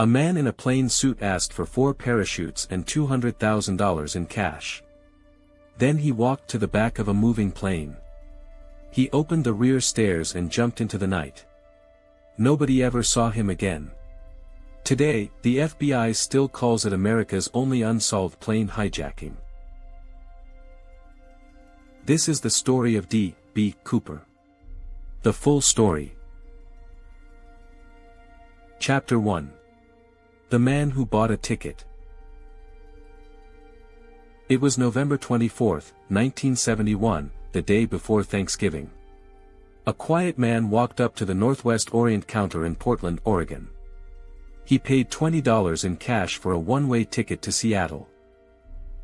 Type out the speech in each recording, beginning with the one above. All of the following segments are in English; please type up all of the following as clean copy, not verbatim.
A man in a plain suit asked for 4 parachutes and $200,000 in cash. Then he walked to the back of a moving plane. He opened the rear stairs and jumped into the night. Nobody ever saw him again. Today, the FBI still calls it America's only unsolved plane hijacking. This is the story of D.B. Cooper. The full story. Chapter 1. The Man Who Bought a Ticket. It was November 24, 1971, the day before Thanksgiving. A quiet man walked up to the Northwest Orient counter in Portland, Oregon. He paid $20 in cash for a one-way ticket to Seattle.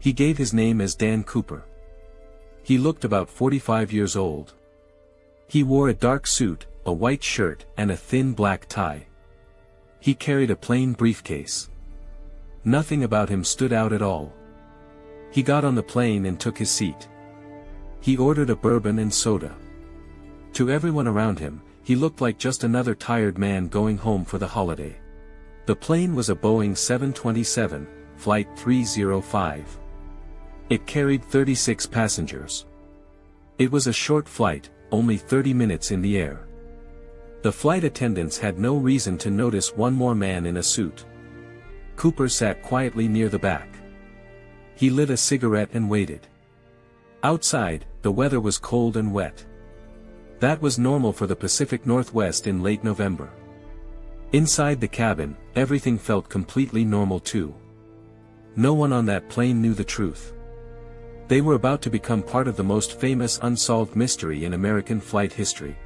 He gave his name as Dan Cooper. He looked about 45 years old. He wore a dark suit, a white shirt, and a thin black tie. He carried a plain briefcase. Nothing about him stood out at all. He got on the plane and took his seat. He ordered a bourbon and soda. To everyone around him, he looked like just another tired man going home for the holiday. The plane was a Boeing 727, Flight 305. It carried 36 passengers. It was a short flight, only 30 minutes in the air. The flight attendants had no reason to notice one more man in a suit. Cooper sat quietly near the back. He lit a cigarette and waited. Outside, the weather was cold and wet. That was normal for the Pacific Northwest in late November. Inside the cabin, everything felt completely normal too. No one on that plane knew the truth. They were about to become part of the most famous unsolved mystery in American flight history.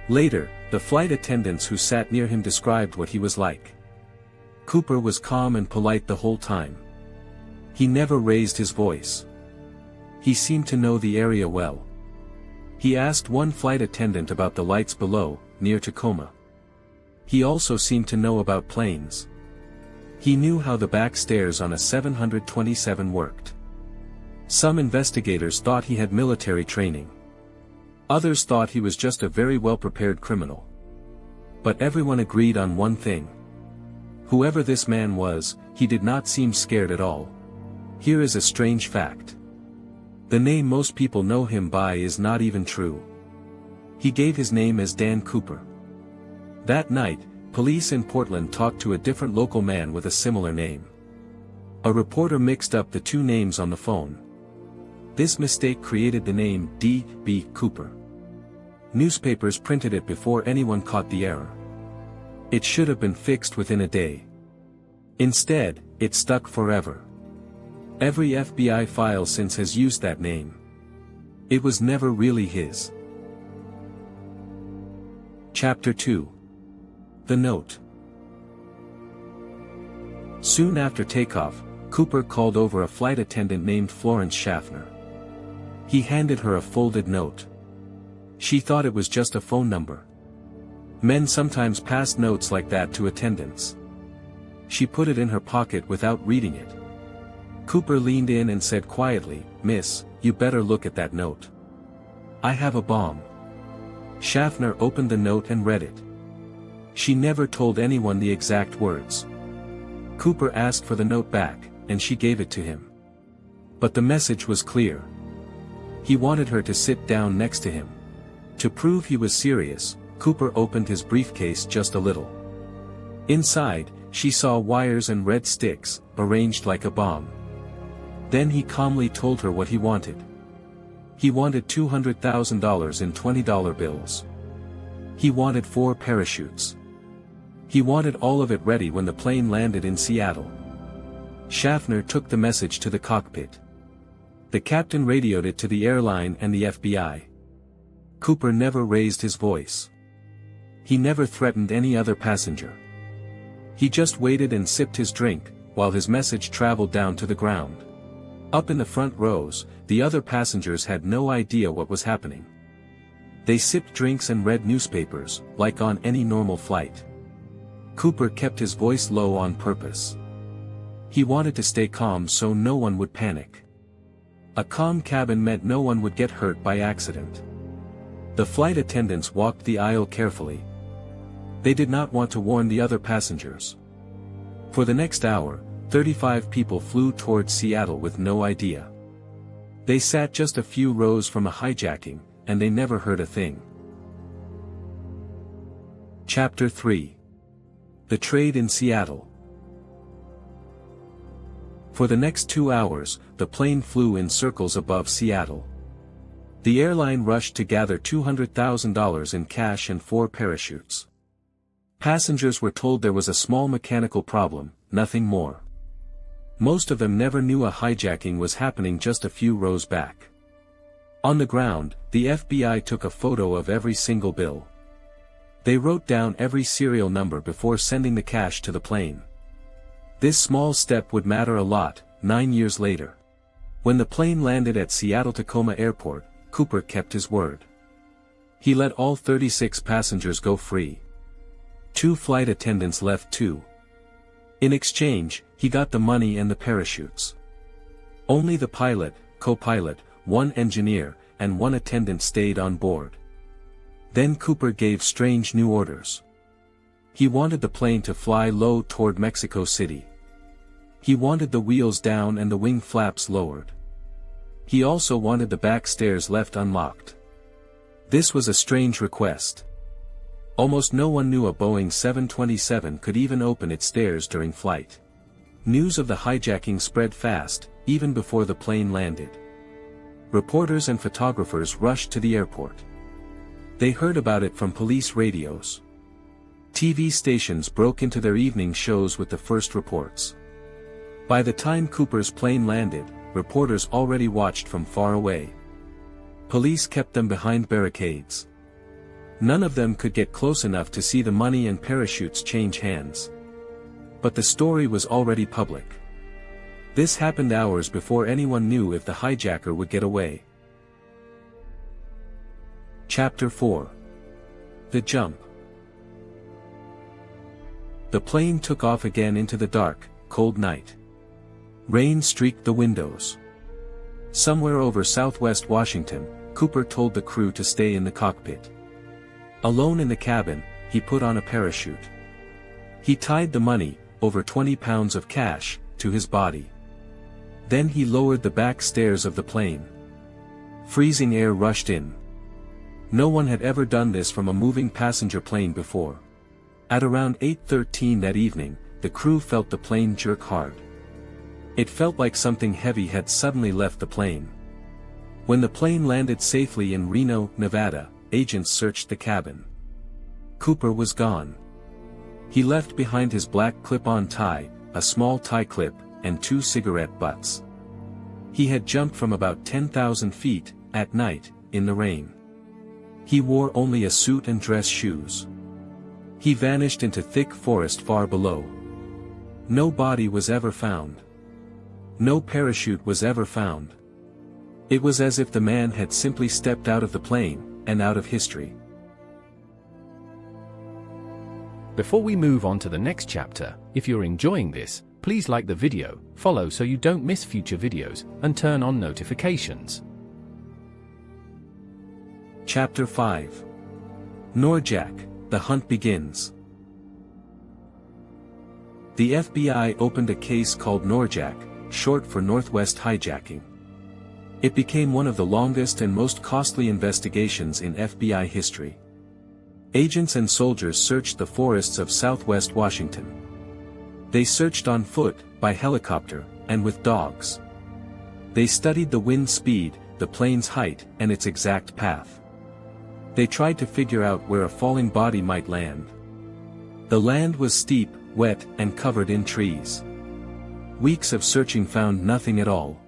Later, the flight attendants who sat near him described what he was like. Cooper was calm and polite the whole time. He never raised his voice. He seemed to know the area well. He asked one flight attendant about the lights below, near Tacoma. He also seemed to know about planes. He knew how the back stairs on a 727 worked. Some investigators thought he had military training. Others thought he was just a very well-prepared criminal. But everyone agreed on one thing. Whoever this man was, he did not seem scared at all. Here is a strange fact. The name most people know him by is not even true. He gave his name as Dan Cooper. That night, police in Portland talked to a different local man with a similar name. A reporter mixed up the two names on the phone. This mistake created the name D.B. Cooper. Newspapers printed it before anyone caught the error. It should have been fixed within a day. Instead, it stuck forever. Every FBI file since has used that name. It was never really his. Chapter 2. The Note. Soon after takeoff, Cooper called over a flight attendant named Florence Schaffner. He handed her a folded note. She thought it was just a phone number. Men sometimes passed notes like that to attendants. She put it in her pocket without reading it. Cooper leaned in and said quietly, "Miss, you better look at that note. I have a bomb." Schaffner opened the note and read it. She never told anyone the exact words. Cooper asked for the note back, and she gave it to him. But the message was clear. He wanted her to sit down next to him. To prove he was serious, Cooper opened his briefcase just a little. Inside, she saw wires and red sticks, arranged like a bomb. Then he calmly told her what he wanted. He wanted $200,000 in $20 bills. He wanted 4 parachutes. He wanted all of it ready when the plane landed in Seattle. Schaffner took the message to the cockpit. The captain radioed it to the airline and the FBI. Cooper never raised his voice. He never threatened any other passenger. He just waited and sipped his drink, while his message traveled down to the ground. Up in the front rows, the other passengers had no idea what was happening. They sipped drinks and read newspapers, like on any normal flight. Cooper kept his voice low on purpose. He wanted to stay calm so no one would panic. A calm cabin meant no one would get hurt by accident. The flight attendants walked the aisle carefully. They did not want to warn the other passengers. For the next hour, 35 people flew towards Seattle with no idea. They sat just a few rows from a hijacking, and they never heard a thing. Chapter 3. The Trade in Seattle. For the next 2 hours, the plane flew in circles above Seattle. The airline rushed to gather $200,000 in cash and 4 parachutes. Passengers were told there was a small mechanical problem, nothing more. Most of them never knew a hijacking was happening just a few rows back. On the ground, the FBI took a photo of every single bill. They wrote down every serial number before sending the cash to the plane. This small step would matter a lot, 9 years later. When the plane landed at Seattle-Tacoma Airport, Cooper kept his word. He let all 36 passengers go free. 2 flight attendants left too. In exchange, he got the money and the parachutes. Only the pilot, co-pilot, 1 engineer, and 1 attendant stayed on board. Then Cooper gave strange new orders. He wanted the plane to fly low toward Mexico City. He wanted the wheels down and the wing flaps lowered. He also wanted the back stairs left unlocked. This was a strange request. Almost no one knew a Boeing 727 could even open its stairs during flight. News of the hijacking spread fast, even before the plane landed. Reporters and photographers rushed to the airport. They heard about it from police radios. TV stations broke into their evening shows with the first reports. By the time Cooper's plane landed, reporters already watched from far away. Police kept them behind barricades. None of them could get close enough to see the money and parachutes change hands. But the story was already public. This happened hours before anyone knew if the hijacker would get away. Chapter 4. The Jump. The plane took off again into the dark, cold night. Rain streaked the windows. Somewhere over southwest Washington, Cooper told the crew to stay in the cockpit. Alone in the cabin, he put on a parachute. He tied the money, over 20 pounds of cash, to his body. Then he lowered the back stairs of the plane. Freezing air rushed in. No one had ever done this from a moving passenger plane before. At around 8:13 that evening, the crew felt the plane jerk hard. It felt like something heavy had suddenly left the plane. When the plane landed safely in Reno, Nevada, agents searched the cabin. Cooper was gone. He left behind his black clip-on tie, a small tie clip, and 2 cigarette butts. He had jumped from about 10,000 feet, at night, in the rain. He wore only a suit and dress shoes. He vanished into thick forest far below. No body was ever found. No parachute was ever found. It was as if the man had simply stepped out of the plane, and out of history. Before we move on to the next chapter, if you're enjoying this, please like the video, follow so you don't miss future videos, and turn on notifications. Chapter 5. NORJAK, the hunt begins. The FBI opened a case called NORJAK, short for Northwest Hijacking. It became one of the longest and most costly investigations in FBI history. Agents and soldiers searched the forests of southwest Washington. They searched on foot, by helicopter, and with dogs. They studied the wind speed, the plane's height, and its exact path. They tried to figure out where a falling body might land. The land was steep, wet, and covered in trees. Weeks of searching found nothing at all.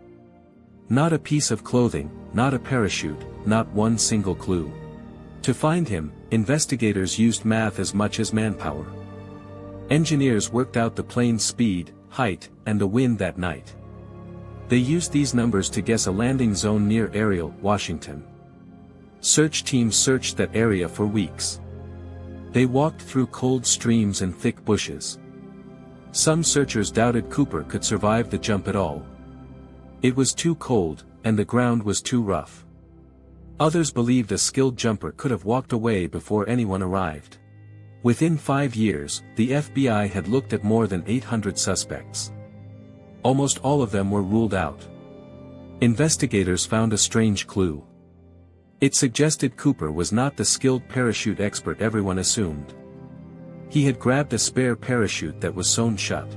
Not a piece of clothing, not a parachute, not one single clue. To find him, investigators used math as much as manpower. Engineers worked out the plane's speed, height, and the wind that night. They used these numbers to guess a landing zone near Ariel, Washington. Search teams searched that area for weeks. They walked through cold streams and thick bushes. Some searchers doubted Cooper could survive the jump at all. It was too cold, and the ground was too rough. Others believed a skilled jumper could have walked away before anyone arrived. Within 5 years, the FBI had looked at more than 800 suspects. Almost all of them were ruled out. Investigators found a strange clue. It suggested Cooper was not the skilled parachute expert everyone assumed. He had grabbed a spare parachute that was sewn shut.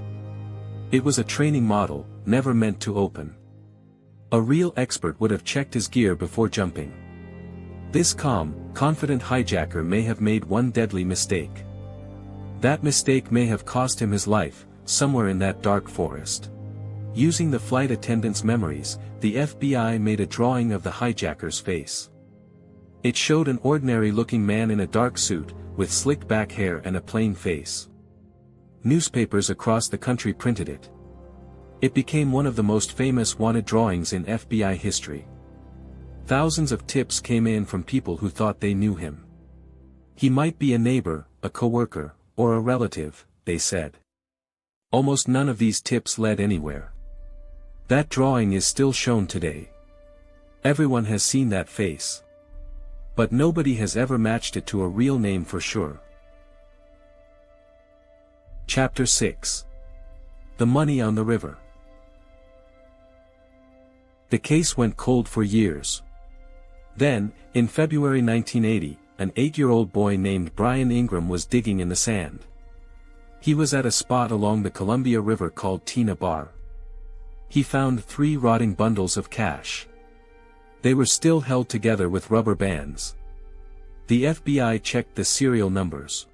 It was a training model, never meant to open. A real expert would have checked his gear before jumping. This calm, confident hijacker may have made one deadly mistake. That mistake may have cost him his life, somewhere in that dark forest. Using the flight attendant's memories, the FBI made a drawing of the hijacker's face. It showed an ordinary-looking man in a dark suit, with slick back hair and a plain face. Newspapers across the country printed it. It became one of the most famous wanted drawings in FBI history. Thousands of tips came in from people who thought they knew him. He might be a neighbor, a coworker, or a relative, they said. Almost none of these tips led anywhere. That drawing is still shown today. Everyone has seen that face. But nobody has ever matched it to a real name for sure. Chapter 6. The Money on the River. The case went cold for years. Then, in February 1980, an 8-year-old boy named Brian Ingram was digging in the sand. He was at a spot along the Columbia River called Tina Bar. He found 3 rotting bundles of cash. They were still held together with rubber bands. The FBI checked the serial numbers.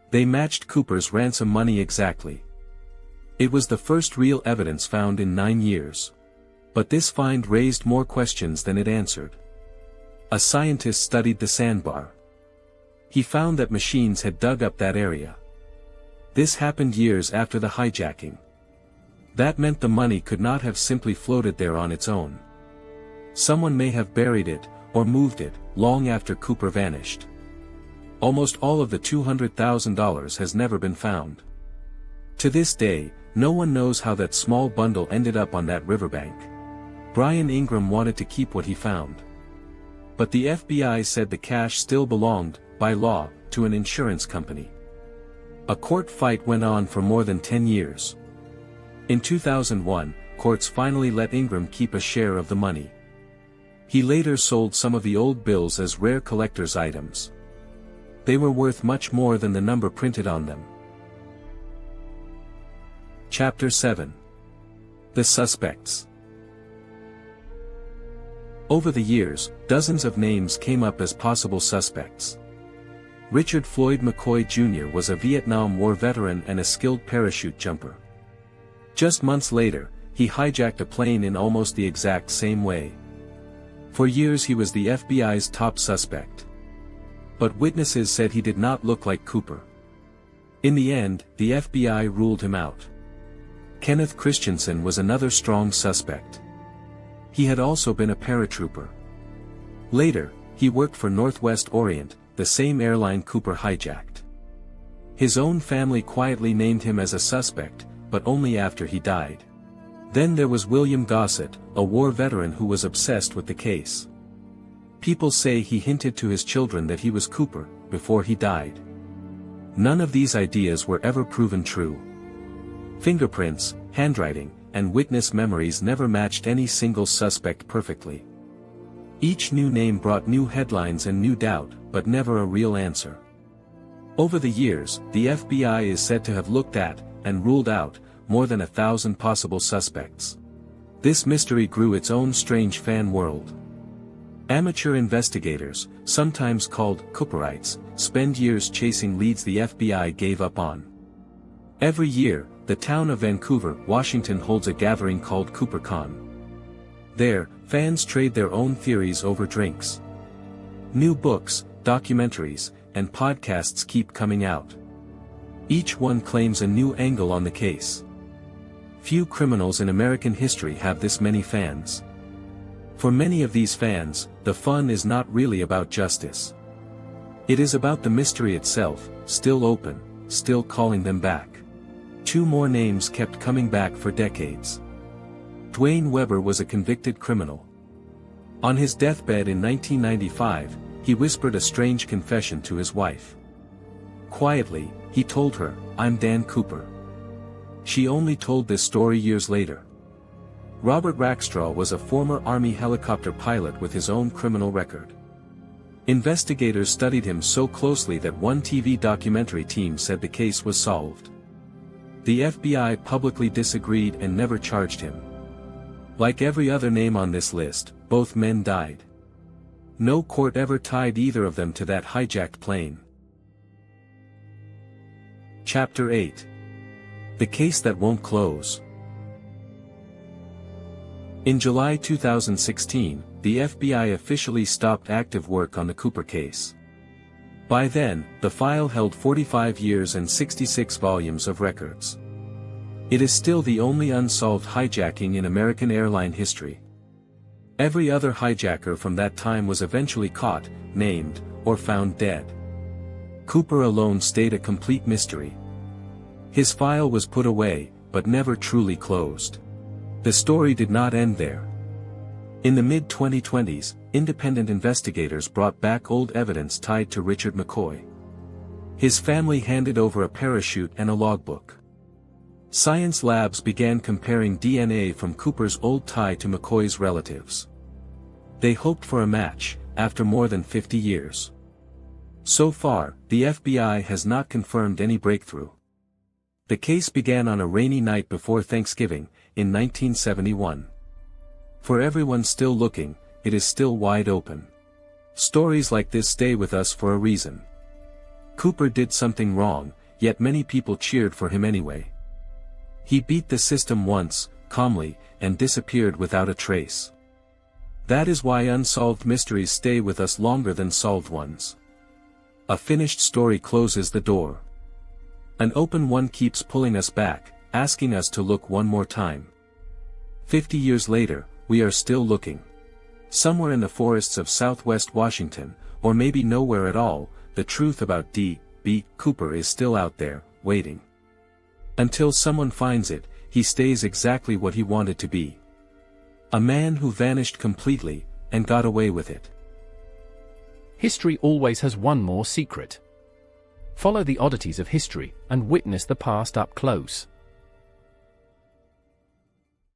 They matched Cooper's ransom money exactly. It was the first real evidence found in 9 years. But this find raised more questions than it answered. A scientist studied the sandbar. He found that machines had dug up that area. This happened years after the hijacking. That meant the money could not have simply floated there on its own. Someone may have buried it, or moved it, long after Cooper vanished. Almost all of the $200,000 has never been found. To this day, no one knows how that small bundle ended up on that riverbank. Brian Ingram wanted to keep what he found. But the FBI said the cash still belonged, by law, to an insurance company. A court fight went on for more than 10 years. In 2001, courts finally let Ingram keep a share of the money. He later sold some of the old bills as rare collector's items. They were worth much more than the number printed on them. Chapter 7. The Suspects. Over the years, dozens of names came up as possible suspects. Richard Floyd McCoy Jr. was a Vietnam War veteran and a skilled parachute jumper. Just months later, he hijacked a plane in almost the exact same way. For years he was the FBI's top suspect. But witnesses said he did not look like Cooper. In the end, the FBI ruled him out. Kenneth Christensen was another strong suspect. He had also been a paratrooper. Later, he worked for Northwest Orient, the same airline Cooper hijacked. His own family quietly named him as a suspect, but only after he died. Then there was William Gossett, a war veteran who was obsessed with the case. People say he hinted to his children that he was Cooper, before he died. None of these ideas were ever proven true. Fingerprints, handwriting, and witness memories never matched any single suspect perfectly. Each new name brought new headlines and new doubt, but never a real answer. Over the years, the FBI is said to have looked at, and ruled out, more than 1,000 possible suspects. This mystery grew its own strange fan world. Amateur investigators, sometimes called Cooperites, spend years chasing leads the FBI gave up on. Every year, the town of Vancouver, Washington holds a gathering called CooperCon. There, fans trade their own theories over drinks. New books, documentaries, and podcasts keep coming out. Each one claims a new angle on the case. Few criminals in American history have this many fans. For many of these fans, the fun is not really about justice. It is about the mystery itself, still open, still calling them back. 2 more names kept coming back for decades. Dwayne Weber was a convicted criminal. On his deathbed in 1995, he whispered a strange confession to his wife. Quietly, he told her, "I'm Dan Cooper." She only told this story years later. Robert Rackstraw was a former Army helicopter pilot with his own criminal record. Investigators studied him so closely that one TV documentary team said the case was solved. The FBI publicly disagreed and never charged him. Like every other name on this list, both men died. No court ever tied either of them to that hijacked plane. Chapter 8. The Case That Won't Close. In July 2016, the FBI officially stopped active work on the Cooper case. By then, the file held 45 years and 66 volumes of records. It is still the only unsolved hijacking in American airline history. Every other hijacker from that time was eventually caught, named, or found dead. Cooper alone stayed a complete mystery. His file was put away, but never truly closed. The story did not end there. In the mid-2020s, independent investigators brought back old evidence tied to Richard McCoy. His family handed over a parachute and a logbook. Science labs began comparing DNA from Cooper's old tie to McCoy's relatives. They hoped for a match, after more than 50 years. So far, the FBI has not confirmed any breakthrough. The case began on a rainy night before Thanksgiving, in 1971. For everyone still looking, it is still wide open. Stories like this stay with us for a reason. Cooper did something wrong, yet many people cheered for him anyway. He beat the system once, calmly, and disappeared without a trace. That is why unsolved mysteries stay with us longer than solved ones. A finished story closes the door. An open one keeps pulling us back, asking us to look one more time. 50 years later, we are still looking. Somewhere in the forests of southwest Washington, or maybe nowhere at all, the truth about D.B. Cooper is still out there, waiting. Until someone finds it, he stays exactly what he wanted to be. A man who vanished completely, and got away with it. History always has one more secret. Follow the oddities of history, and witness the past up close.